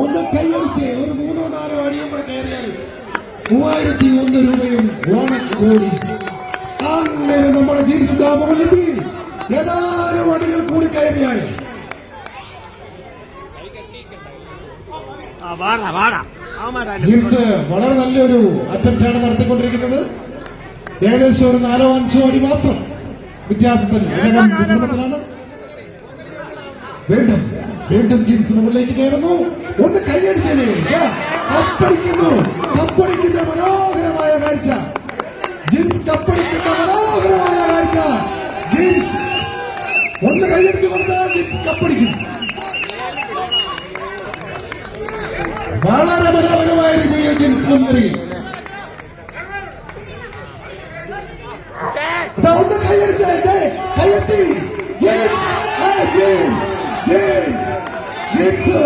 ഒന്ന് കൈയടിച്ച് ഒരു 3-4 അടിയും കൂടെ കയറിയാൽ 3001 രൂപയും ഓണക്കോടി. അങ്ങനെ നമ്മുടെ ജീൻസ് മുകളിലെത്തി. ഏതാനും അടികൾ കൂടി കയറിയാൽ ജീൻസ് വളരെ നല്ലൊരു അറ്റംപ്റ്റാണ് നടത്തിക്കൊണ്ടിരിക്കുന്നത്. ഏകദേശം ഒരു 4-5 അടി മാത്രം വ്യത്യാസത്തിൽ അദ്ദേഹം വിശ്രമത്തിലാണ്. വീണ്ടും വീണ്ടും ജീൻസ് മുകളിലേക്ക് കയറുന്നു. ഒന്ന് കൈയടിച്ചേ. കപ്പടിക്കുന്ന മനോഹരമായ കാഴ്ച. ജീൻസ് കപ്പടിക്കുന്ന മനോഹരമായ കാഴ്ച. ജീൻസ് ഒന്ന് കൈയടിച്ചു കൊടുത്താൽ ജീൻസ് കപ്പടിക്കും. വളരെ മനോഹരമായ രീതിയിൽ ജീൻസ് മുന്നേറി. ഒന്ന് കൈയടിച്ചേ. കൈയെത്തി. Jeans jeans jeans jeans